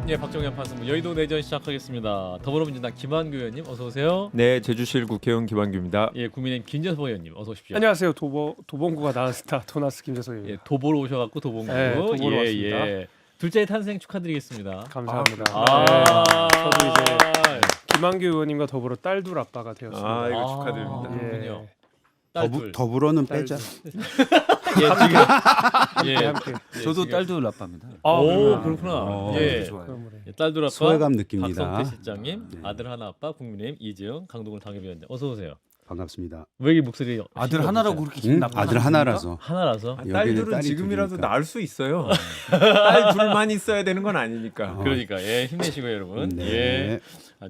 예, 박정현 판사님 여의도 내전 시작하겠습니다. 더불어민주당 김한규 의원님 어서 오세요. 네, 제주시일 국회의원 김한규입니다. 예, 국민의힘 김재섭 의원님 어서 오십시오. 안녕하세요. 도봉구가 나은 스타 토나스 김재석입니다. 예, 도보로 오셔갖고 도봉구. 네, 도보로 예, 왔습니다. 예. 둘째의 탄생 축하드리겠습니다. 감사합니다. 아, 저도 이제 김한규 의원님과 더불어 딸둘 아빠가 되었습니다. 아, 이거 축하드립니다. 그렇군요. 예. 딸 둘. 더불어는 딸 빼자. 둘. 예, 지금 함께, 예, 함께. 예, 저도 지금- 딸도 아빠입니다. 오, 그렇구나. 예. 예. 좋아요. 그러므로. 예, 딸둘 아빠 소외감 느낍니다. 박성태 실장님, 네. 아들 하나 아빠 국민의힘 이지영 강동근 당협위원장 어서 오세요. 반갑습니다. 왜 이 목소리 아들 하나라고 그렇게 기분 응? 나쁜 아들 사람입니까? 하나라서. 하나라서? 아, 여기는 딸들은 딸이 지금이라도 둘이니까. 낳을 수 있어요. 딸 둘만 있어야 되는 건 아니니까. 그러니까 예, 힘내시고요 여러분. 네. 예.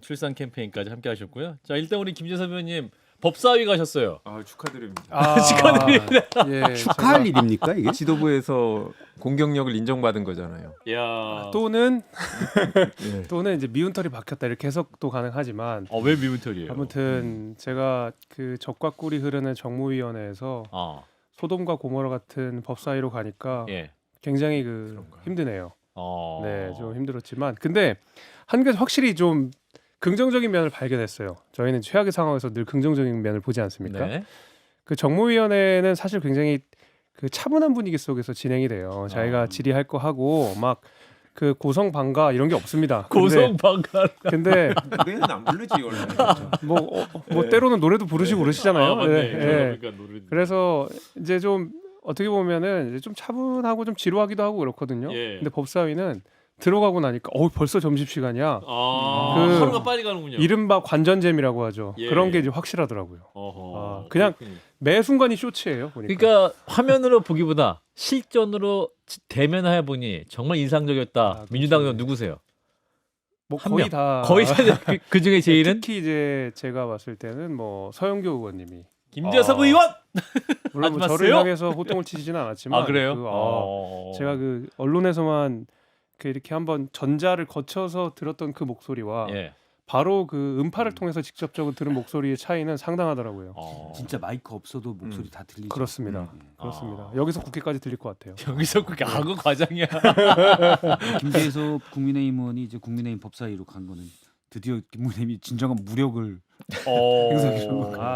출산 캠페인까지 함께 하셨고요. 자, 일단 우리 김재섭 의원님 법사위 가셨어요. 아, 축하드립니다. 축하드립니다. 예, 축하할 일입니까 이게? 지도부에서 공격력을 인정받은 거잖아요. 야. 또는 네. 또는 이제 미운털이 박혔다 이렇게 해석도 가능하지만 왜 미문털이에요? 아무튼 제가 그 적과 꿀이 흐르는 정무위원회에서 아, 소돔과 고모라 같은 법사위로 가니까 예. 굉장히 그런가요? 힘드네요. 어. 네, 좀 힘들었지만 근데 한 가지 확실히 좀 긍정적인 면을 발견했어요. 저희는 최악의 상황에서 늘 긍정적인 면을 보지 않습니까? 네. 그 정무위원회는 사실 굉장히 그 차분한 분위기 속에서 진행이 돼요. 자기가 질의할 거 하고 막 그 고성방가 이런 게 없습니다. 고성방가. 근데 노래는 안 부르지 원래. 뭐 때로는 노래도 부르시고 그러시잖아요. 맞네. 네, 예. 그러니까 노래. 그래서 이제 좀 어떻게 보면은 이제 좀 차분하고 좀 지루하기도 하고 그렇거든요. 예. 근데 법사위는 들어가고 나니까 벌써 점심시간이야. 아, 하루가 빨리 가는군요. 이른바 관전잼이라고 하죠. 예. 그런 게 이제 확실하더라고요. 어허. 그냥 그렇군요. 매 순간이 쇼츠예요. 보니까. 그러니까 화면으로 보기보다 실전으로 대면해 보니 정말 인상적이었다. 그렇죠. 민주당 의원 누구세요? 뭐 한 거의 명. 다 거의 그 중에 제일은 특히 이제 제가 봤을 때는 뭐 서영교 의원님이 김재섭 의원. 물론 뭐 하지 저를 마세요. 향해서 호통을 치지는 않았지만 아, 그래요? 제가 그 언론에서만 그 이렇게 한번 전자를 거쳐서 들었던 그 목소리와 예. 바로 그 음파를 통해서 직접적으로 들은 목소리의 차이는 상당하더라고요. 진짜 마이크 없어도 목소리 다 들리죠. 그렇습니다. 음. 그렇습니다. 여기서 국회까지 들릴 것 같아요. 여기서 그게 악어 과장이야. 김재섭 국민의힘 의원이 이제 국민의힘 법사위로 간 거는 드디어 국민의힘이 진정한 무력을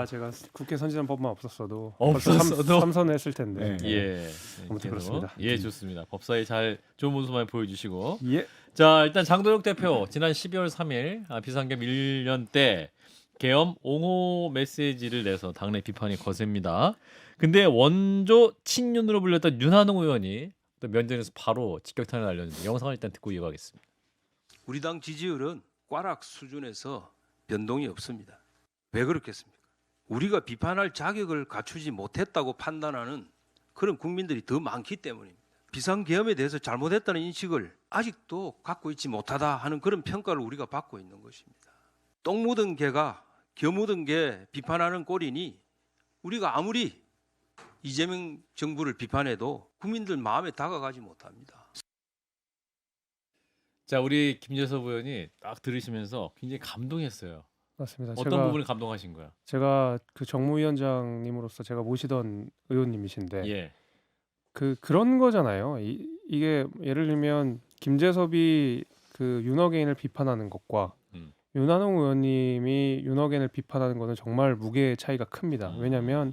제가 국회 선진화법만 없었어도 없었어도? 삼선했을 텐데. 네. 예. 아무튼 그렇습니다. 예, 좋습니다. 법사위 잘 좋은 모습만 보여주시고. 예. 자, 일단 장도혁 대표 지난 12월 3일 비상계엄 1년 때 계엄 옹호 메시지를 내서 당내 비판이 거셉니다. 근데 원조 친윤으로 불렸던 윤한홍 의원이 또 면전에서 바로 직격탄을 날렸는데 영상을 일단 듣고 이어가겠습니다. 우리 당 지지율은 꽈락 수준에서 변동이 없습니다. 왜 그렇겠습니까? 우리가 비판할 자격을 갖추지 못했다고 판단하는 그런 국민들이 더 많기 때문입니다. 비상계엄에 대해서 잘못했다는 인식을 아직도 갖고 있지 못하다 하는 그런 평가를 우리가 받고 있는 것입니다. 똥 묻은 개가 겨 묻은 개 비판하는 꼴이니 우리가 아무리 이재명 정부를 비판해도 국민들 마음에 다가가지 못합니다. 자, 우리 김재섭 의원이 딱 들으시면서 굉장히 감동했어요. 맞습니다. 어떤 부분을 감동하신 거야? 제가 그 정무위원장님으로서 제가 모시던 의원님이신데 예. 그런 거잖아요. 이게 예를 들면 김재섭이 그 윤어게인을 비판하는 것과 윤한홍 의원님이 윤어게인을 비판하는 것은 정말 무게의 차이가 큽니다. 왜냐하면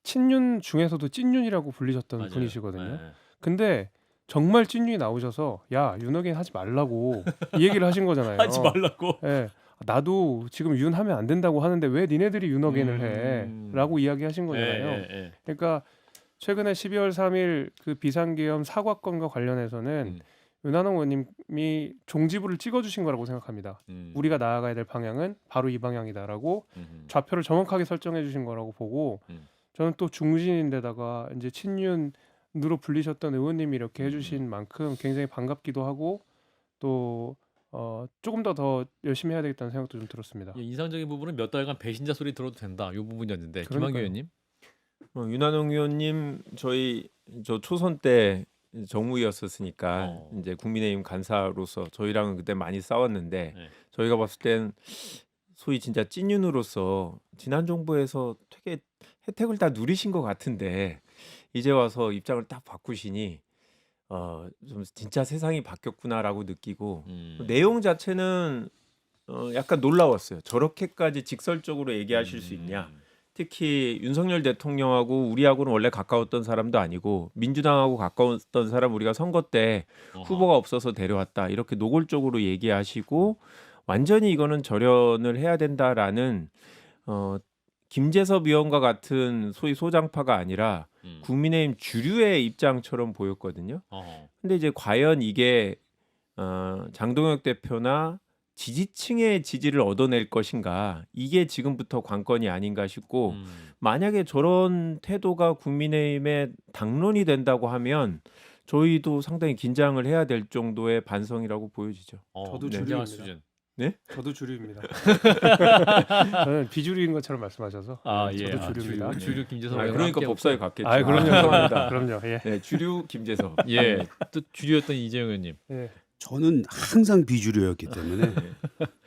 친윤 중에서도 찐윤이라고 불리셨던 맞아요. 분이시거든요. 네. 근데 정말 찐윤이 나오셔서 야 윤어게인 하지 말라고 이 얘기를 하신 거잖아요. 하지 말라고. 예. 나도 지금 윤 하면 안 된다고 하는데 왜 니네들이 윤어게인을 해? 라고 이야기하신 거잖아요. 예. 그러니까 최근에 12월 3일 그 비상계엄 사과건과 관련해서는 윤한홍 의원님이 종지부를 찍어주신 거라고 생각합니다. 우리가 나아가야 될 방향은 바로 이 방향이다라고 좌표를 정확하게 설정해 주신 거라고 보고 저는 또 중진인데다가 이제 친윤으로 불리셨던 의원님이 이렇게 해주신 만큼 굉장히 반갑기도 하고 또 조금 더 열심히 해야 되겠다는 생각도 좀 들었습니다. 예, 인상적인 부분은 몇 달간 배신자 소리 들어도 된다. 이 부분이었는데 김한규 그러니까요. 의원님. 윤한홍 의원님 저 초선 때 정무위였었으니까 이제 국민의힘 간사로서 저희랑은 그때 많이 싸웠는데 네. 저희가 봤을 땐 소위 진짜 찐윤으로서 지난 정부에서 되게 혜택을 다 누리신 것 같은데 이제 와서 입장을 딱 바꾸시니 좀 진짜 세상이 바뀌었구나라고 느끼고 음. 내용 자체는 약간 놀라웠어요. 저렇게까지 직설적으로 얘기하실 수 있냐. 특히 윤석열 대통령하고 우리하고는 원래 가까웠던 사람도 아니고 민주당하고 가까웠던 사람 우리가 선거 때 어허. 후보가 없어서 데려왔다. 이렇게 노골적으로 얘기하시고 완전히 이거는 절연을 해야 된다라는 김재섭 의원과 같은 소위 소장파가 아니라 국민의힘 주류의 입장처럼 보였거든요. 어허. 근데 이제 과연 이게 장동혁 대표나 지지층의 지지를 얻어낼 것인가 이게 지금부터 관건이 아닌가 싶고 만약에 저런 태도가 국민의힘의 당론이 된다고 하면 저희도 상당히 긴장을 해야 될 정도의 반성이라고 보여지죠. 저도 굉장한 주류입니다. 수준. 저도 주류입니다. 저는 비주류인 것처럼 말씀하셔서 저도 주류입니다. 주류 김재섭 아, 의원 그러니까 함께 법사에 갔겠죠. 아, 그럼요. 죄송합니다. 그럼요. 예. 네, 주류 김재섭. 예, 또 주류였던 이재용 의원님. 예. 저는 항상 비주류였기 때문에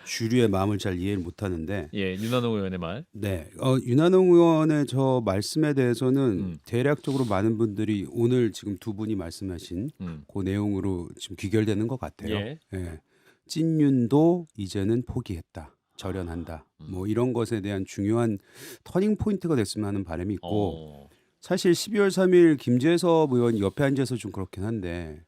주류의 마음을 잘 이해를 못하는데 예, 윤한홍 의원의 말. 네, 윤한홍 의원의 저 말씀에 대해서는 대략적으로 많은 분들이 오늘 지금 두 분이 말씀하신 그 내용으로 지금 귀결되는 것 같아요. 예. 예. 찐윤도 이제는 포기했다. 절연한다. 뭐 이런 것에 대한 중요한 터닝 포인트가 됐으면 하는 바람이 있고 사실 12월 3일 김재섭 의원 옆에 앉아서 좀 그렇긴 한데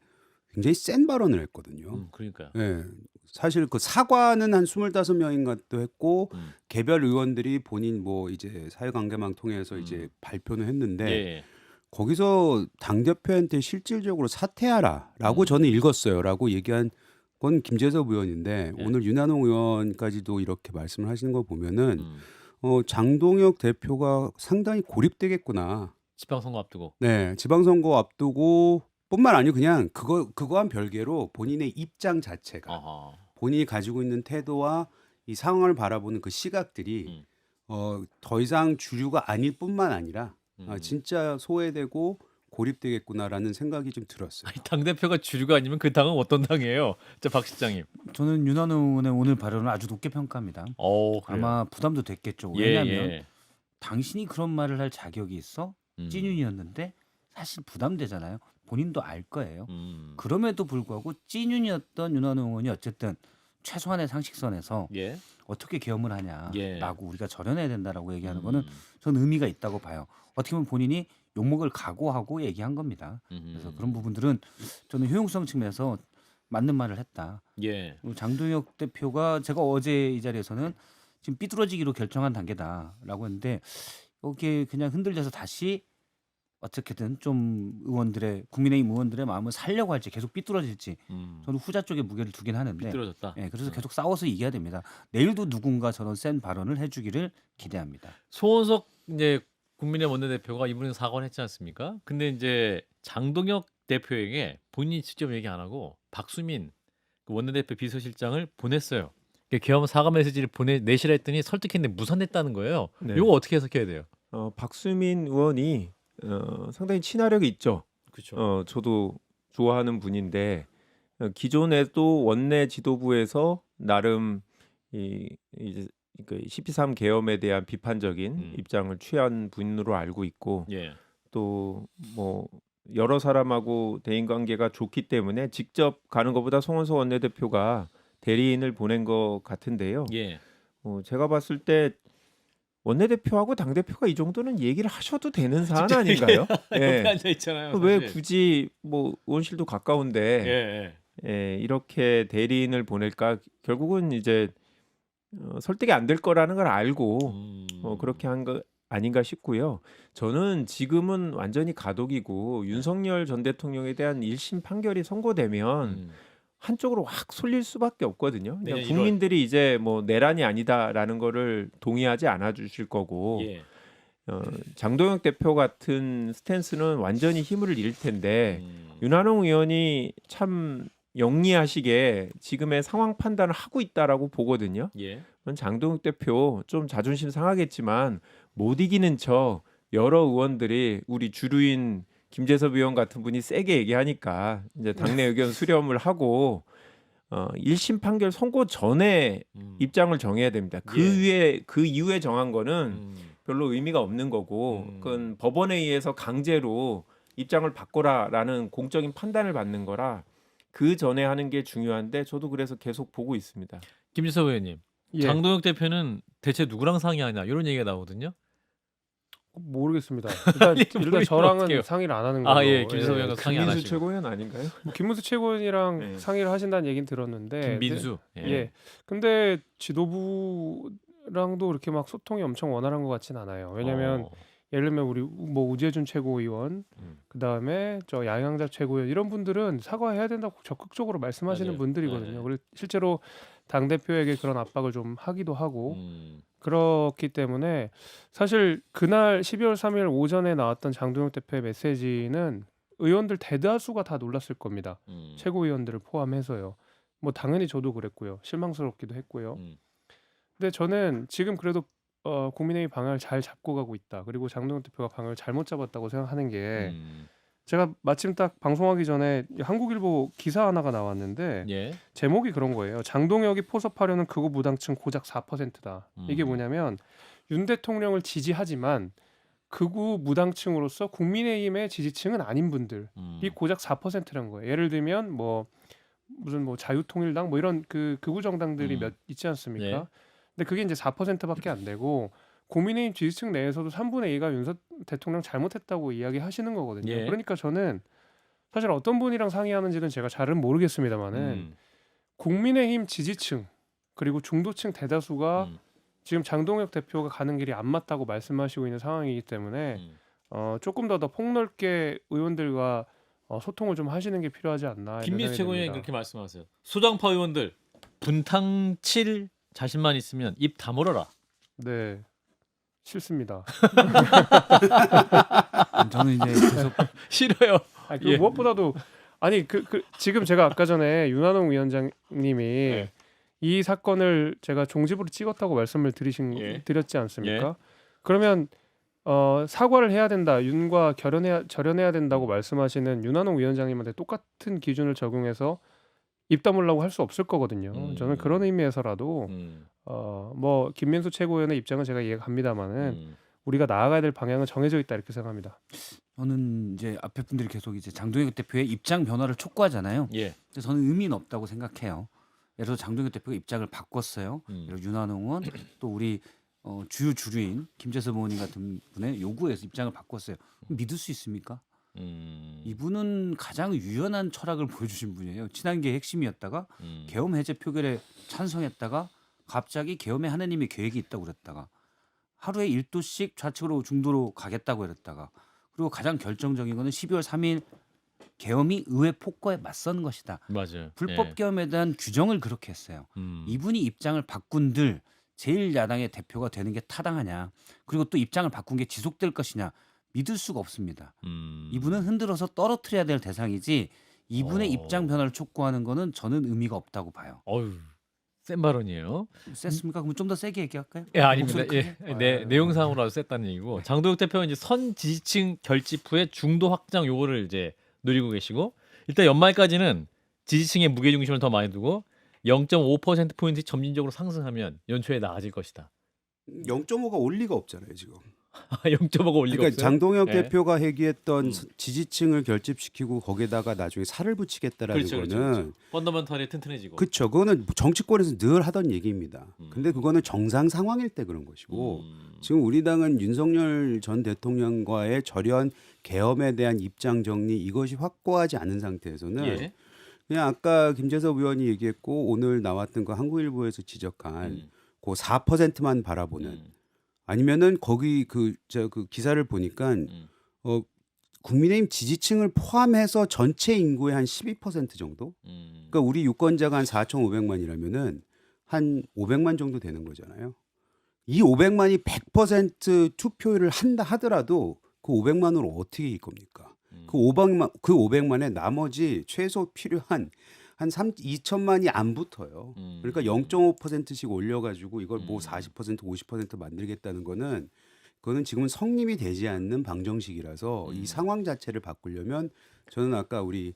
굉장히 센 발언을 했거든요. 그러니까요. 예. 사실 그 사과는 한 25명인가도 했고 개별 의원들이 본인 뭐 이제 사회관계망 통해서 이제 발표는 했는데 예. 거기서 당 대표한테 실질적으로 사퇴하라라고 저는 읽었어요라고 얘기한 건 김재섭 의원인데 예. 오늘 윤한홍 의원까지도 이렇게 말씀을 하시는 거 보면은 장동혁 대표가 상당히 고립되겠구나. 지방선거 앞두고. 네, 지방선거 앞두고 뿐만 아니고 그냥 그거와는 별개로 본인의 입장 자체가 아하. 본인이 가지고 있는 태도와 이 상황을 바라보는 그 시각들이 더 이상 주류가 아닐 뿐만 아니라 진짜 소외되고 고립되겠구나라는 생각이 좀 들었어요. 당 대표가 주류가 아니면 그 당은 어떤 당이에요? 박 실장님. 저는 윤한홍 의원의 오늘 발언을 아주 높게 평가합니다. 그래요? 아마 부담도 됐겠죠. 예, 왜냐하면 예. 당신이 그런 말을 할 자격이 있어? 찐윤이었는데 사실 부담되잖아요. 본인도 알 거예요. 그럼에도 불구하고 찐윤이었던 윤한홍 의원이 어쨌든 최소한의 상식선에서 예. 어떻게 계엄을 하냐라고 예. 우리가 절연해야 된다라고 얘기하는 거는 저는 의미가 있다고 봐요. 어떻게 보면 본인이 욕먹을 각오하고 얘기한 겁니다. 그래서 그런 부분들은 저는 효용성 측면에서 맞는 말을 했다. 예. 그리고 장동혁 대표가 제가 어제 이 자리에서는 지금 삐뚤어지기로 결정한 단계다라고 했는데 여기에 그냥 흔들려서 다시 어떻게든 좀 국민의힘 의원들의 마음을 살려고 할지 계속 삐뚤어질지 저는 후자 쪽에 무게를 두긴 하는데 삐뚤어졌다. 예, 그래서 계속 싸워서 이겨야 됩니다. 내일도 누군가 저런 센 발언을 해주기를 기대합니다. 소원석 이제 국민의 원내대표가 이번에 사과를 했지 않습니까? 근데 이제 장동혁 대표에게 본인이 직접 얘기 안 하고 박수민 그 원내대표 비서실장을 보냈어요. 계엄 사과 메시지를 내시라 했더니 설득했는데 무산됐다는 거예요. 네. 이거 어떻게 해석해야 돼요? 박수민 의원이 상당히 친화력이 있죠. 그렇죠. 저도 좋아하는 분인데 기존에도 원내 지도부에서 나름 이제 그 12.3 계엄에 대한 비판적인 입장을 취한 분으로 알고 있고 예. 또 뭐 여러 사람하고 대인 관계가 좋기 때문에 직접 가는 것보다 송원석 원내대표가 대리인을 보낸 것 같은데요. 예. 제가 봤을 때 원내대표하고 당대표가 이 정도는 얘기를 하셔도 되는 사안 아닌가요? 옆에 앉아 있잖아요. 왜 사실. 굳이 뭐 의원실도 가까운데 예. 이렇게 대리인을 보낼까? 결국은 이제 설득이 안 될 거라는 걸 알고 그렇게 한 거 아닌가 싶고요. 저는 지금은 완전히 가독이고 윤석열 전 대통령에 대한 1심 판결이 선고되면 한쪽으로 확 쏠릴 수밖에 없거든요. 그냥 내년 국민들이 이제 뭐 내란이 아니다라는 거를 동의하지 않아 주실 거고 예. 장동혁 대표 같은 스탠스는 완전히 힘을 잃을 텐데 윤한홍 의원이 참 영리하시게 지금의 상황 판단을 하고 있다라고 보거든요. 예. 장동혁 대표 좀 자존심 상하겠지만 못 이기는 척 여러 의원들이 우리 주류인 김재섭 의원 같은 분이 세게 얘기하니까 이제 당내 의견 수렴을 하고 1심 판결 선고 전에 입장을 정해야 됩니다. 그 이후에 정한 거는 별로 의미가 없는 거고 그건 법원에 의해서 강제로 입장을 바꿔라라는 공적인 판단을 받는 거라 그 전에 하는 게 중요한데 저도 그래서 계속 보고 있습니다. 김지석 의원님, 예, 장동혁 대표는 대체 누구랑 상의하냐 이런 얘기가 나오거든요. 모르겠습니다. 일단 모르겠어요. 저랑은 어떡해요? 상의를 안 하는 거죠. 예, 김지석 의원과 상의 안 김민수 하시고. 최고위원 아닌가요? 뭐 김문수 최고위원이랑 네. 상의를 하신다는 얘기는 들었는데 김민수. 예. 근데 지도부랑도 그렇게 막 소통이 엄청 원활한 것 같진 않아요. 왜냐면 예를 들면 우리 뭐 우재준 최고위원, 그다음에 저 양양자 최고위원 이런 분들은 사과해야 된다고 적극적으로 말씀하시는 맞아요. 분들이거든요. 네. 그리고 실제로 당 대표에게 그런 압박을 좀 하기도 하고 그렇기 때문에 사실 그날 12월 3일 오전에 나왔던 장동혁 대표의 메시지는 의원들 대다수가 다 놀랐을 겁니다. 최고위원들을 포함해서요. 뭐 당연히 저도 그랬고요. 실망스럽기도 했고요. 근데 저는 지금 그래도 국민의힘 방향을 잘 잡고 가고 있다. 그리고 장동혁 대표가 방향을 잘못 잡았다고 생각하는 게 제가 마침 딱 방송하기 전에 한국일보 기사 하나가 나왔는데 예. 제목이 그런 거예요. 장동혁이 포섭하려는 극우 무당층 고작 4%다. 이게 뭐냐면 윤 대통령을 지지하지만 극우 무당층으로서 국민의힘의 지지층은 아닌 분들이 고작 4%란 거예요. 예를 들면 뭐 무슨 뭐 자유통일당 뭐 이런 그 극우 정당들이 몇 있지 않습니까? 예. 근데 그게 이제 4%밖에 안 되고 국민의힘 지지층 내에서도 3분의 2가 윤석 대통령 잘못했다고 이야기하시는 거거든요. 예. 그러니까 저는 사실 어떤 분이랑 상의하는지는 제가 잘은 모르겠습니다만은 국민의힘 지지층 그리고 중도층 대다수가 지금 장동혁 대표가 가는 길이 안 맞다고 말씀하시고 있는 상황이기 때문에 조금 더 폭넓게 의원들과 소통을 좀 하시는 게 필요하지 않나. 이런 김민수 생각이 최고위원이 듭니다. 그렇게 말씀하세요. 소장파 의원들 분탕 칠 자신만 있으면 입 다물어라. 네, 싫습니다. 저는 이제 계속 싫어요. 아니, 그 예. 무엇보다도 아니 지금 제가 아까 전에 윤한홍 위원장님이 예. 이 사건을 제가 종지부로 찍었다고 말씀을 예. 드렸지 않습니까? 그러면 사과를 해야 된다, 윤과 절연해야 된다고 말씀하시는 윤한홍 위원장님한테 똑같은 기준을 적용해서 입 다물라고 할 수 없을 거거든요. 저는 그런 의미에서라도 뭐 김민수 최고위원의 입장은 제가 이해합니다만은 우리가 나아가야 될 방향은 정해져 있다 이렇게 생각합니다. 저는 이제 앞에 분들이 계속 이제 장동혁 대표의 입장 변화를 촉구하잖아요. 예. 근데 저는 의미는 없다고 생각해요. 예를 들어 장동혁 대표가 입장을 바꿨어요. 그리고 윤한홍 의원 또 우리 주요 주류인 김재섭 의원님 같은 분의 요구에서 입장을 바꿨어요. 그럼 믿을 수 있습니까? 이분은 가장 유연한 철학을 보여주신 분이에요. 친한계의 핵심이었다가 계엄 해제 표결에 찬성했다가 갑자기 계엄에 하느님의 계획이 있다고 그랬다가 하루에 1도씩 좌측으로 중도로 가겠다고 그랬다가 그리고 가장 결정적인 거는 12월 3일 계엄이 의회 폭거에 맞선 것이다. 맞아요. 불법 계엄에 대한 규정을 그렇게 했어요. 이분이 입장을 바꾼들 제1야당의 대표가 되는 게 타당하냐. 그리고 또 입장을 바꾼 게 지속될 것이냐. 믿을 수가 없습니다. 이분은 흔들어서 떨어뜨려야 될 대상이지 이분의 입장 변화를 촉구하는 거는 저는 의미가 없다고 봐요. 어휴, 센 발언이에요. 셌습니까? 그럼 좀 더 세게 얘기할까요? 예, 아닙니다. 목소리 예, 크게? 네, 내용상으로 아주 셌다는 얘기고 장동혁 대표가 이제 선 지지층 결집 후에 중도 확장 요거를 이제 노리고 계시고 일단 연말까지는 지지층의 무게 중심을 더 많이 두고 0.5% 포인트 점진적으로 상승하면 연초에 나아질 것이다. 0.5가 올 리가 없잖아요 지금. 0.5가 올리가 그러니까 없어요. 장동혁 네. 대표가 얘기했던 지지층을 결집시키고 거기에다가 나중에 살을 붙이겠다라는 그렇죠, 거는 그렇죠. 펀더멘털이 튼튼해지고. 그렇죠. 그거는 정치권에서 늘 하던 얘기입니다. 근데 그거는 정상 상황일 때 그런 것이고 지금 우리 당은 윤석열 전 대통령과의 절연 계엄에 대한 입장 정리 이것이 확고하지 않은 상태에서는 예. 그냥 아까 김재섭 의원이 얘기했고 오늘 나왔던 그 한국일보에서 지적한 그 4%만 바라보는 아니면은 거기 그 기사를 보니까 국민의힘 지지층을 포함해서 전체 인구의 한 12% 정도. 그러니까 우리 유권자가 한 4,500만이라면은 한 500만 정도 되는 거잖아요. 이 500만이 100% 투표를 한다 하더라도 그 500만으로 어떻게 이길 겁니까? 그 500만에 나머지 최소 필요한 한 2천만이 안 붙어요. 그러니까 0.5%씩 올려가지고 이걸 뭐 40%, 50% 만들겠다는 거는 그거는 지금은 성립이 되지 않는 방정식이라서 이 상황 자체를 바꾸려면 저는 아까 우리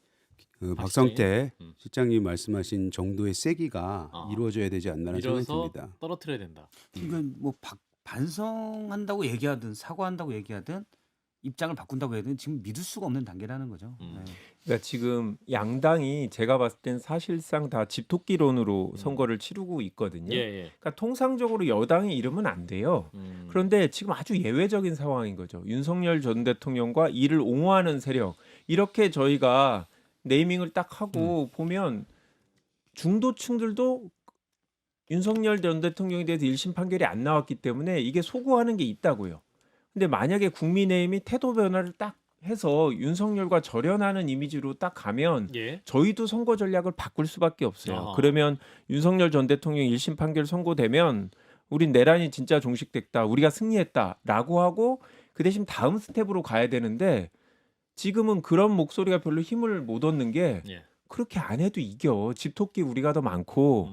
박성태 실장님 말씀하신 정도의 세기가 이루어져야 되지 않나라는 생각이 밀어서 듭니다. 떨어뜨려야 된다. 그러니까 뭐 반성한다고 얘기하든 사과한다고 얘기하든 입장을 바꾼다고 해도 지금 믿을 수가 없는 단계라는 거죠. 음. 네. 그러니까 지금 양당이 제가 봤을 땐 사실상 다 집토끼론으로 선거를 치르고 있거든요. 예. 그러니까 통상적으로 여당이 이러면 안 돼요. 그런데 지금 아주 예외적인 상황인 거죠. 윤석열 전 대통령과 이를 옹호하는 세력 이렇게 저희가 네이밍을 딱 하고 보면 중도층들도 윤석열 전 대통령에 대해서 1심 판결이 안 나왔기 때문에 이게 소구하는 게 있다고요. 근데 만약에 국민의힘이 태도 변화를 딱 해서 윤석열과 절연하는 이미지로 딱 가면 예. 저희도 선거 전략을 바꿀 수밖에 없어요. 아하. 그러면 윤석열 전 대통령 1심 판결 선고되면 우린 내란이 진짜 종식됐다. 우리가 승리했다라고 하고 그 대신 다음 스텝으로 가야 되는데 지금은 그런 목소리가 별로 힘을 못 얻는 게 예. 그렇게 안 해도 이겨. 집토끼 우리가 더 많고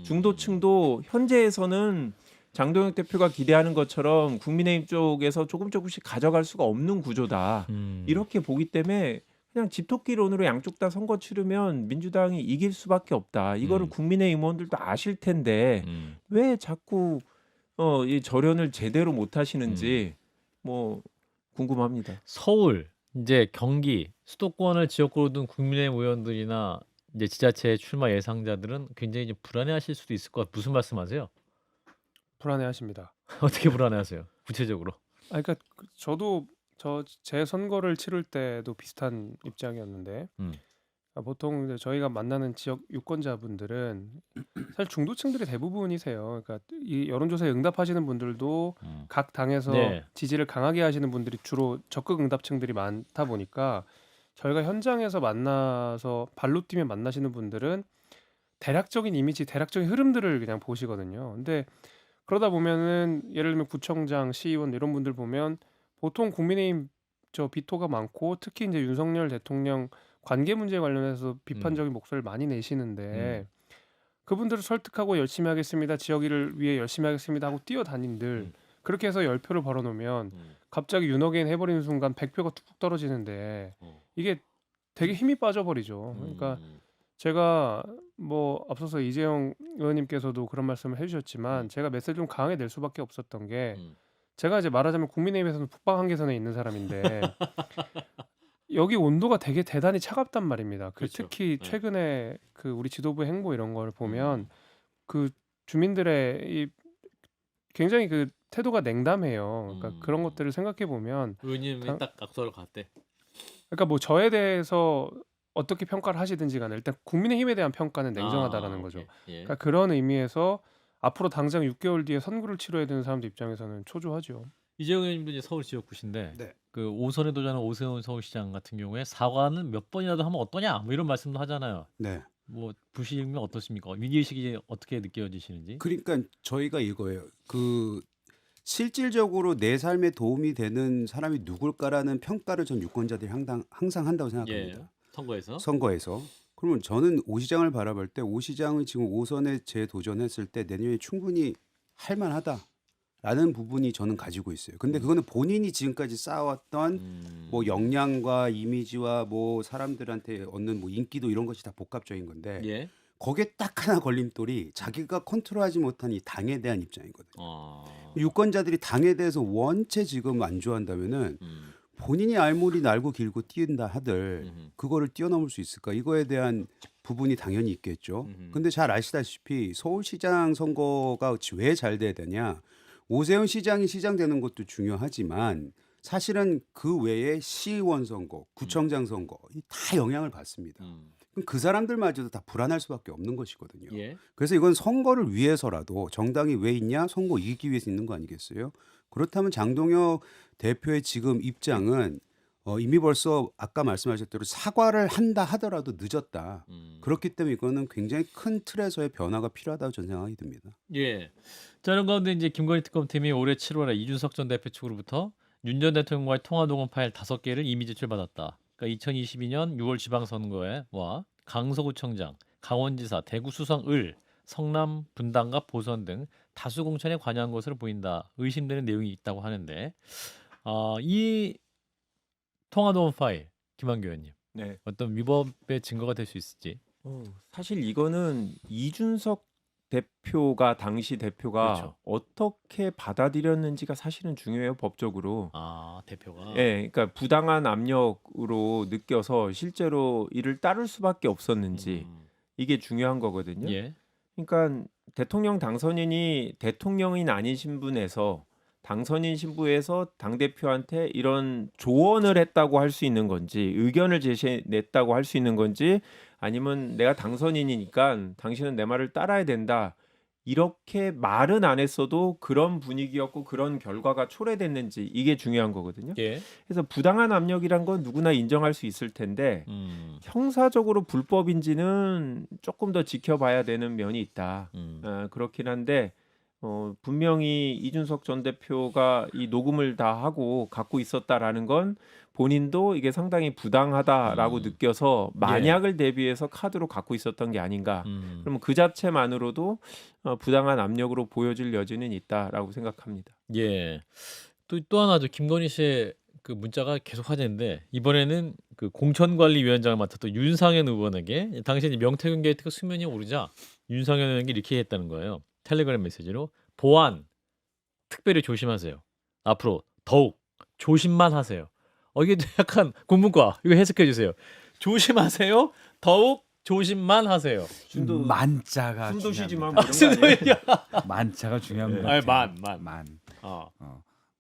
중도층도 현재에서는 장동혁 대표가 기대하는 것처럼 국민의힘 쪽에서 조금씩 가져갈 수가 없는 구조다. 이렇게 보기 때문에 그냥 집토끼론으로 양쪽 다 선거 치르면 민주당이 이길 수밖에 없다. 이거를 국민의힘 의원들도 아실 텐데 왜 자꾸 이 절연을 제대로 못 하시는지 뭐 궁금합니다. 서울, 이제 경기, 수도권을 지역구로 둔 국민의힘 의원들이나 이제 지자체 출마 예상자들은 굉장히 좀 불안해하실 수도 있을 것 같아요. 무슨 말씀하세요? 불안해하십니다. 어떻게 불안해하세요? 구체적으로. 그러니까 저도 제 선거를 치를 때도 비슷한 입장이었는데 보통 이제 저희가 만나는 지역 유권자분들은 사실 중도층들이 대부분이세요. 그러니까 이 여론조사에 응답하시는 분들도 각 당에서 네. 지지를 강하게 하시는 분들이 주로 적극 응답층들이 많다 보니까 저희가 현장에서 만나서 발로 뛰며 만나시는 분들은 대략적인 이미지, 대략적인 흐름들을 그냥 보시거든요. 근데 그러다 보면은 예를 들면 구청장, 시의원 이런 분들 보면 보통 국민의힘 저 비토가 많고 특히 이제 윤석열 대통령 관계 문제 관련해서 비판적인 목소리를 많이 내시는데 그분들을 설득하고 열심히 하겠습니다. 지역 일을 위해 열심히 하겠습니다 하고 뛰어다닌들 그렇게 해서 10표를 벌어놓으면 갑자기 윤어게인 해버리는 순간 100표가 뚝뚝 떨어지는데 이게 되게 힘이 빠져버리죠. 그러니까 제가 뭐 앞서서 이재용 의원님께서도 그런 말씀을 해주셨지만 제가 메시지를 좀 강하게 낼 수밖에 없었던 게 제가 이제 말하자면 국민의힘에서는 북방 한계선에 있는 사람인데 여기 온도가 되게 대단히 차갑단 말입니다. 그렇죠. 특히 네. 최근에 그 우리 지도부 행보 이런 걸 보면 그 주민들의 이 굉장히 그 태도가 냉담해요. 그러니까 그런 것들을 생각해 보면 의원님이 당- 딱 악수하러 갔대. 그러니까 뭐 저에 대해서 어떻게 평가를 하시든지 간에 일단 국민의힘에 대한 평가는 냉정하다라는 거죠. 오케이. 예. 그러니까 그런 의미에서 앞으로 당장 6개월 뒤에 선거를 치러야 되는 사람들 입장에서는 초조하죠. 이재용 의원님도 이제 서울 지역구신데 네. 그 5선에 도전한 오세훈 서울시장 같은 경우에 사과는 몇 번이라도 하면 어떠냐 뭐 이런 말씀도 하잖아요. 네. 뭐 보시면 어떻습니까? 위기의식이 어떻게 느껴지시는지? 그러니까 저희가 이거예요. 그 실질적으로 내 삶에 도움이 되는 사람이 누굴까라는 평가를 전 유권자들이 항상 한다고 생각합니다. 예. 선거에서. 선거에서. 그러면 저는 오 시장을 바라볼 때 오 시장이 지금 5선에 재도전했을 때 내년에 충분히 할 만하다라는 부분이 저는 가지고 있어요. 근데 그거는 본인이 지금까지 쌓아왔던 뭐 역량과 이미지와 뭐 사람들한테 얻는 뭐 인기도 이런 것이 다 복합적인 건데 예. 거기에 딱 하나 걸림돌이 자기가 컨트롤하지 못한 이 당에 대한 입장이거든요. 어. 유권자들이 당에 대해서 원체 지금 안 좋아한다면은 본인이 알물이 날고 길고 뛰는다 하들 그거를 뛰어넘을 수 있을까? 이거에 대한 부분이 당연히 있겠죠. 근데 잘 아시다시피 서울시장 선거가 왜 잘 돼야 되냐? 오세훈 시장이 시장 되는 것도 중요하지만 사실은 그 외에 시의원 선거, 구청장 선거 이 다 영향을 받습니다. 그럼 그 사람들마저도 다 불안할 수밖에 없는 것이거든요. 예. 그래서 이건 선거를 위해서라도 정당이 왜 있냐? 선거 이기기 위해서 있는 거 아니겠어요? 그렇다면 장동혁 대표의 지금 입장은 이미 벌써 아까 말씀하셨대로 사과를 한다 하더라도 늦었다. 그렇기 때문에 이거는 굉장히 큰 틀에서의 변화가 필요하다고 저는 생각이 듭니다. 예. 자, 이런 가운데 이제 김건희 특검팀이 올해 7월에 이준석 전 대표 측으로부터 윤 전 대통령과의 통화 녹음 파일 5개를 이미 제출받았다. 그러니까 2022년 6월 지방선거에와 강서구청장, 강원지사, 대구수성을, 성남 분당갑 보선 등 다수 공천에 관여한 것으로 보인다. 의심되는 내용이 있다고 하는데 이 통화 녹음 파일 김한규 의원님 네. 어떤 위법의 증거가 될 수 있을지. 사실 이거는 이준석 대표가 당시 대표가 그렇죠. 어떻게 받아들였는지가 사실은 중요해요 법적으로. 아 대표가. 예, 그러니까 부당한 압력으로 느껴서 실제로 이를 따를 수밖에 없었는지 이게 중요한 거거든요. 예. 그러니까 대통령 당선인이 대통령인 아닌 신분에서 당선인 신부에서 당 대표한테 이런 조언을 했다고 할 수 있는 건지 의견을 제시했다고 할 수 있는 건지 아니면 내가 당선인이니까 당신은 내 말을 따라야 된다. 이렇게 말은 안 했어도 그런 분위기였고 그런 결과가 초래됐는지 이게 중요한 거거든요. 예. 그래서 부당한 압력이란 건 누구나 인정할 수 있을 텐데 형사적으로 불법인지는 조금 더 지켜봐야 되는 면이 있다. 그렇긴 한데 분명히 이준석 전 대표가 이 녹음을 다 하고 갖고 있었다라는 건 본인도 이게 상당히 부당하다라고 느껴서 만약을 대비해서 카드로 갖고 있었던 게 아닌가. 그러면 그 자체만으로도 부당한 압력으로 보여질 여지는 있다라고 생각합니다. 예. 또 하나죠. 김건희 씨의 그 문자가 계속 화제인데 이번에는 그 공천관리위원장을 맡았던 윤상현 의원에게 당시 이제 명태균 게이트가 수면이 오르자 윤상현 의원이 이렇게 했다는 거예요. 텔레그램 메시지로 보안 특별히 조심하세요. 앞으로 더욱 조심만 하세요. 이게 약간 국문과 이거 해석해 주세요. 조심하세요. 더욱 조심만 하세요. 만자가 숨도 쉬지만 중요합니다. 뭐 이런 거 아니에요? 만자가 중요한 거 아니, 같아요. 만.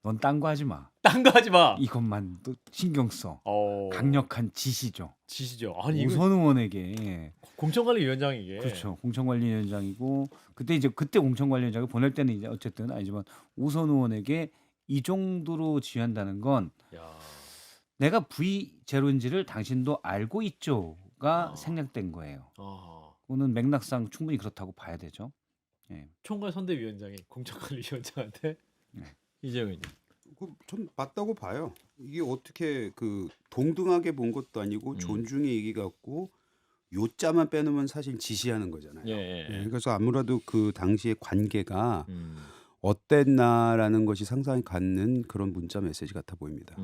넌 딴 거 하지 마. 딴 거 하지 마. 이것만 또 신경 써. 강력한 지시죠. 지시죠. 아니 이거 우선 의원에게 공천관리위원장이 이게. 그렇죠. 공천관리위원장이고 그때 공천관리위원장을 보낼 때는 이제 어쨌든 아니지만 우선 의원에게 이 정도로 지휘한다는 건 야. 내가 V0인지를 당신도 알고 있죠가 생략된 거예요. 그거는 맥락상 충분히 그렇다고 봐야 되죠. 예. 총괄 선대위원장이 공천관리위원장한테 네. 이재용이 전 맞다고 봐요. 이게 어떻게 그 동등하게 본 것도 아니고 존중의 얘기 같고 요자만 빼놓으면 사실 지시하는 거잖아요. 예. 그래서 아무래도 그 당시의 관계가 어땠나라는 것이 상상이 가는 그런 문자 메시지 같아 보입니다.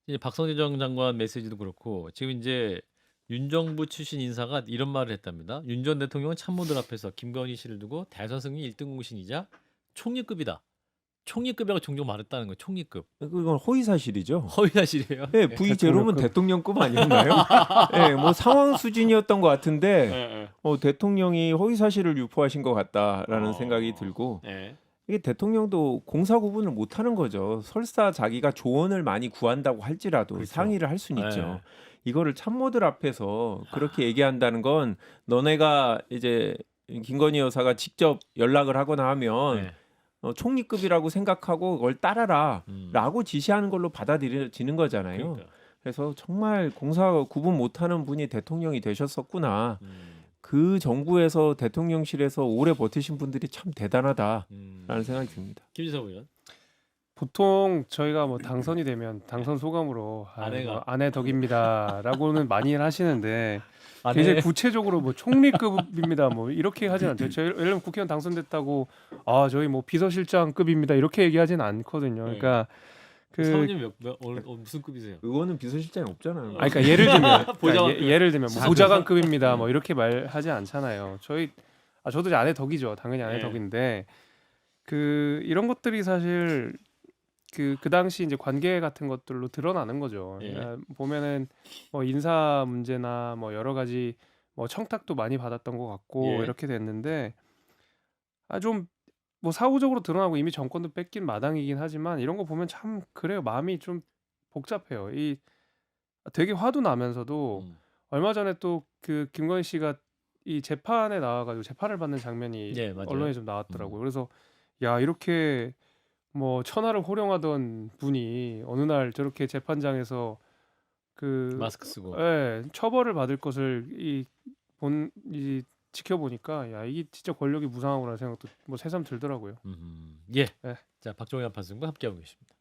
이제 박성재 전 장관 메시지도 그렇고 지금 이제 윤 정부 출신 인사가 이런 말을 했답니다. 윤 전 대통령은 참모들 앞에서 김건희 씨를 두고 대선 승리 1등 공신이자 총리급이다. 총리급이라고 종종 말했다는 거예요. 총리급. 그건 허위 사실이죠. 허위 사실이에요. 네, V0면 대통령급 아니었나요? 네, 뭐 상황 수준이었던 것 같은데 대통령이 허위 사실을 유포하신 것 같다라는 생각이 들고 이게 대통령도 공사 구분을 못하는 거죠. 설사 자기가 조언을 많이 구한다고 할지라도 그렇죠. 상의를 할 수는 있죠. 이거를 참모들 앞에서 그렇게 얘기한다는 건 너네가 이제 김건희 여사가 직접 연락을 하거나 하면 총리급이라고 생각하고 그걸 따라라라고 지시하는 걸로 받아들여지는 거잖아요. 그러니까. 그래서 정말 공사 구분 못하는 분이 대통령이 되셨었구나. 그 정부에서 대통령실에서 오래 버티신 분들이 참 대단하다라는 생각이 듭니다. 김지성 의원. 보통 저희가 뭐 당선이 되면 당선 소감으로 아내가. 아내 덕입니다라고는 많이 하시는데 아내. 굉장히 구체적으로 뭐 총리급입니다 뭐 이렇게 하진 않죠. 저희 예를 들면 국회의원 당선됐다고 저희 뭐 비서실장급입니다 이렇게 얘기하진 않거든요. 그러니까 사모님 무슨 급이세요? 의원은 비서실장이 없잖아요. 그러니까 예를 들면 보좌관급. 예를 들면 뭐 보좌관급입니다 뭐 이렇게 말하지 않잖아요. 저도 이제 아내 덕이죠. 당연히 아내 덕인데 이런 것들이 사실 그 당시 이제 관계 같은 것들로 드러나는 거죠. 그러니까 보면은 뭐 인사 문제나 뭐 여러 가지 뭐 청탁도 많이 받았던 것 같고 이렇게 됐는데 좀 뭐 사후적으로 드러나고 이미 정권도 뺏긴 마당이긴 하지만 이런 거 보면 참 그래요. 마음이 좀 복잡해요. 되게 화도 나면서도 얼마 전에 또 그 김건희 씨가 이 재판에 나와가지고 재판을 받는 장면이 맞아요. 언론에 좀 나왔더라고요. 그래서 야 이렇게 뭐 천하를 호령하던 분이 어느 날 저렇게 재판장에서 마스크 쓰고. 처벌을 받을 것을 지켜보니까 야 이게 진짜 권력이 무상하구나 생각도 뭐 새삼 들더라고요. 자 박종현 판승과 함께하고 계십니다.